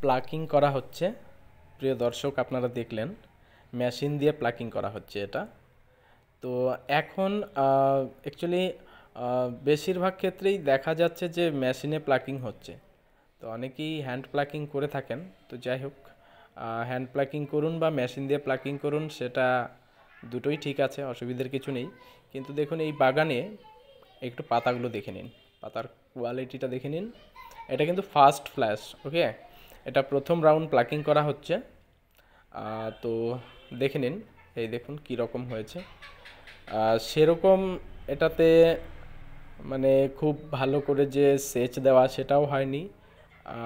Plucking করা হচ্ছে। প্রিয় দর্শক, আপনারা দেখলেন মেশিন দিয়ে প্লাকিং করা হচ্ছে এটা। তো এখন অ্যাকচুয়ালি বেশিরভাগ ক্ষেত্রেই দেখা যাচ্ছে যে মেশিনে প্লাকিং হচ্ছে। তো অনেকেই হ্যান্ড প্লাকিং করে থাকেন। তো যাই হোক, হ্যান্ড প্লাকিং করুন বা মেশিন দিয়ে প্লাকিং করুন, সেটা দুটোই ঠিক আছে, অসুবিধার কিছু নেই। কিন্তু দেখুন এই বাগানে একটু পাতাগুলো দেখে নিন, পাতার কোয়ালিটিটা দেখে নিন। এটা কিন্তু ফার্স্ট ফ্ল্যাশ, ওকে। এটা প্রথম রাউন্ড প্লাকিং করা হচ্ছে। তো দেখে নিন, এই দেখুন কী রকম হয়েছে। সেরকম এটাতে মানে খুব ভালো করে যে সেচ দেওয়া সেটাও হয়নি,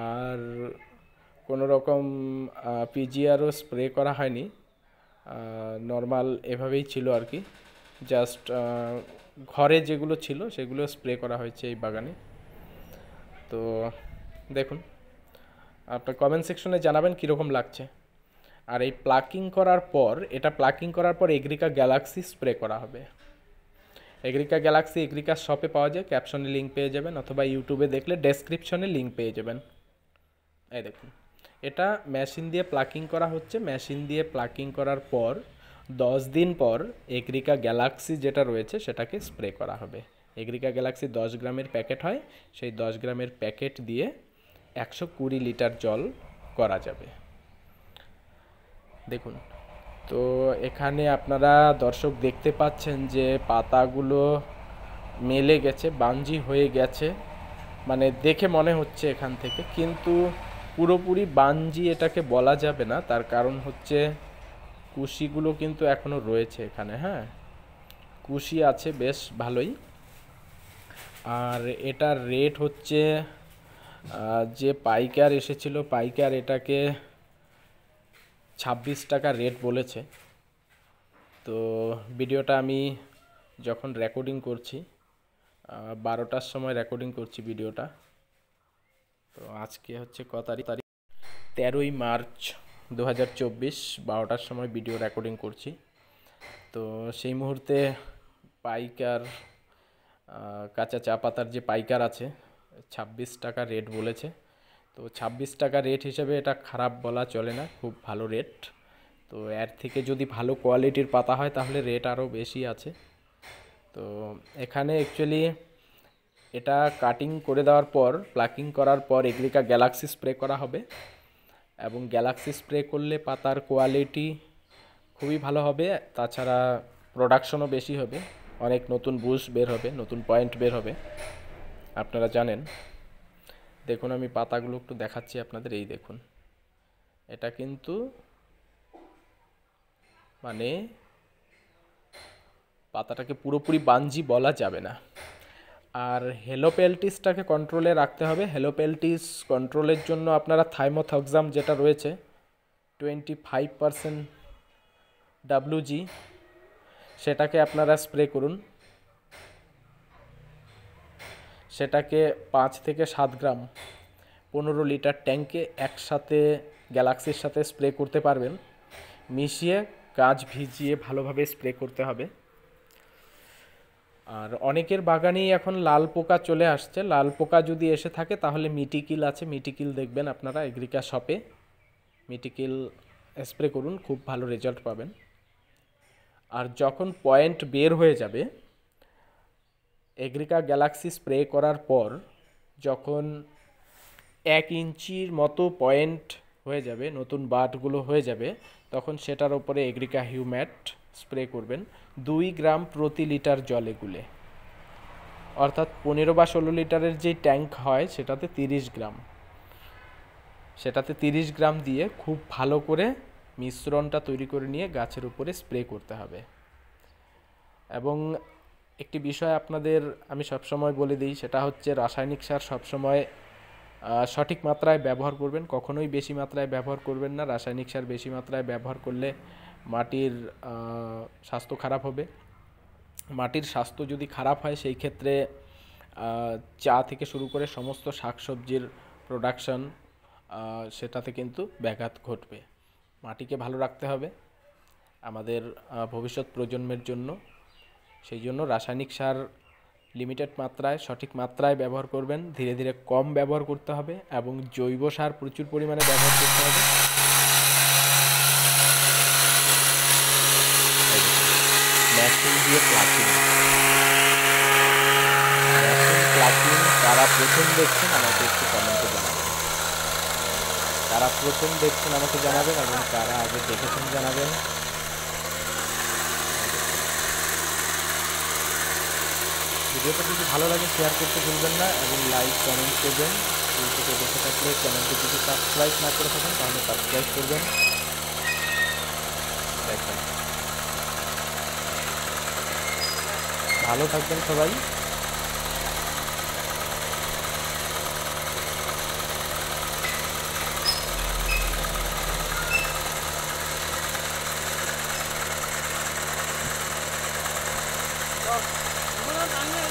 আর কোনো রকম পিজিআরও স্প্রে করা হয়নি। নর্মাল এভাবেই ছিল আর কি। জাস্ট ঘরে যেগুলো ছিল সেগুলো স্প্রে করা হয়েছে এই বাগানে। তো দেখুন, আপনার কমেন্ট সেকশনে জানাবেন কীরকম লাগছে। আর এই প্লাকিং করার পর, এটা প্লাকিং করার পর এগ্রিকা গ্যালাক্সি স্প্রে করা হবে। এগ্রিকা গ্যালাক্সি এগ্রিকা শপে পাওয়া যায়, ক্যাপশনে লিঙ্ক পেয়ে যাবেন, অথবা ইউটিউবে দেখলে ডেসক্রিপশনে লিঙ্ক পেয়ে যাবেন। এই দেখুন, এটা মেশিন দিয়ে প্লাকিং করা হচ্ছে। মেশিন দিয়ে প্লাকিং করার পর 10 দিন পর এগ্রিকা গ্যালাক্সি যেটা রয়েছে সেটাকে স্প্রে করা হবে। এগ্রিকা গ্যালাক্সি 10 গ্রামের প্যাকেট হয়, সেই 10 গ্রামের প্যাকেট দিয়ে 120 লিটার জল করা যাবে। দেখুন, তো এখানে আপনারা দর্শক দেখতে পাচ্ছেন যে পাতাগুলো মেলে গেছে, বাঞ্জি হয়ে গেছে, মানে দেখে মনে হচ্ছে এখান থেকে, কিন্তু পুরোপুরি বাঞ্জি এটাকে বলা যাবে না। তার কারণ হচ্ছে কুশিগুলো কিন্তু এখনও রয়েছে এখানে, হ্যাঁ, কুশি আছে বেশ ভালোই। আর এটার রেট হচ্ছে, যে পাইকার এসেছিল পাইকার এটাকে 26 টাকা রেট বলেছে। তো ভিডিওটা আমি যখন রেকর্ডিং করছি, 12টার সময় রেকর্ডিং করছি ভিডিওটা। তো আজকে হচ্ছে ক তারিখ, 13ই মার্চ 2024, 12টার সময় ভিডিও রেকর্ডিং করছি। তো সেই মুহূর্তে পাইকার, কাঁচা চা পাতার যে পাইকার আছে, 26 টাকা রেট বলেছে। তো 26 টাকা রেট হিসেবে এটা খারাপ বলা চলে না, খুব ভালো রেট। তো এর থেকে যদি ভালো কোয়ালিটির পাতা হয় তাহলে রেট আরও বেশি আছে। তো এখানে অ্যাকচুয়ালি এটা কাটিং করে দেওয়ার পর, প্লাকিং করার পর এগ্রিকা গ্যালাক্সি স্প্রে করা হবে। এবং গ্যালাক্সি স্প্রে করলে পাতার কোয়ালিটি খুবই ভালো হবে, তাছাড়া প্রোডাকশনও বেশি হবে, অনেক নতুন বুশ বের হবে, নতুন পয়েন্ট বের হবে, আপনারা জানেন। দেখুন, আমি পাতাগুলো একটু দেখাচ্ছি আপনাদের। এই দেখুন, এটা কিন্তু মানে পাতাটাকে পুরোপুরি বাঞ্জি বলা যাবে না। আর হেলোপেলটিসটাকে কন্ট্রোলে রাখতে হবে। হেলোপেলটিস কন্ট্রোলের জন্য আপনারা থাইমোথক্সাম যেটা রয়েছে 25% WG, সেটাকে আপনারা স্প্রে করুন। সেটাকে 5 থেকে 7 গ্রাম 15 লিটার ট্যাঙ্কে একসাথে গ্যালাক্সির সাথে স্প্রে করতে পারবেন। মিশিয়ে গাছ ভিজিয়ে ভালোভাবে স্প্রে করতে হবে। আর অনেকের বাগানেই এখন লাল পোকা চলে আসছে। লাল পোকা যদি এসে থাকে তাহলে মিটিকিল আছে, মিটিকিল দেখবেন আপনারা এগ্রিকা শপে, মিটিকিল স্প্রে করুন, খুব ভালো রেজাল্ট পাবেন। আর যখন পয়েন্ট বের হয়ে যাবে, এগ্রিকা গ্যালাক্সি স্প্রে করার পর যখন 1 ইঞ্চির মতো পয়েন্ট হয়ে যাবে, নতুন বাটগুলো হয়ে যাবে, তখন সেটার উপরে এগ্রিকা হিউম্যাট স্প্রে করবেন 2 গ্রাম প্রতি লিটার জলে গুলে। অর্থাৎ 15 বা 16 লিটারের যে ট্যাঙ্ক হয় সেটাতে 30 গ্রাম দিয়ে খুব ভালো করে মিশ্রণটা তৈরি করে নিয়ে গাছের উপরে স্প্রে করতে হবে। এবং একটি বিষয় আপনাদের আমি সবসময় বলে দিই, সেটা হচ্ছে রাসায়নিক সার সবসময় সঠিক মাত্রায় ব্যবহার করবেন, কখনোই বেশি মাত্রায় ব্যবহার করবেন না। রাসায়নিক সার বেশি মাত্রায় ব্যবহার করলে মাটির স্বাস্থ্য খারাপ হবে। মাটির স্বাস্থ্য যদি খারাপ হয়, সেই ক্ষেত্রে চা থেকে শুরু করে সমস্ত শাকসবজির প্রোডাকশন, সেটাতে কিন্তু ব্যাঘাত ঘটবে। মাটিকে ভালো রাখতে হবে আমাদের ভবিষ্যৎ প্রজন্মের জন্য। সেই জন্য রাসায়নিক সার লিমিটেড মাত্রায়, সঠিক মাত্রায় ব্যবহার করবেন, ধীরে ধীরে কম ব্যবহার করতে হবে এবং জৈব সার প্রচুর পরিমাণে ব্যবহার করতে হবে। মেশিন দিয়ে প্লাকিং, মেশিন প্লাকিং কারা প্রথম দেখছেন আমাকে একটু কমেন্টে জানাবেন। কারা প্রথম দেখছেন আমাকে জানাবেন এবং কারা আগে দেখেছেন জানাবেন। ভিডিওটা যদি ভালো লাগে শেয়ার করতে ভুলবেন না এবং লাইক কমেন্ট করবেন। ইউটিউবে দেখে থাকলে চ্যানেলটি যদি সাবস্ক্রাইব না করে থাকেন তাহলে সাবস্ক্রাইব করবেন। দেখেন, ভালো থাকবেন সবাই। Vâng, cảm ơn anh.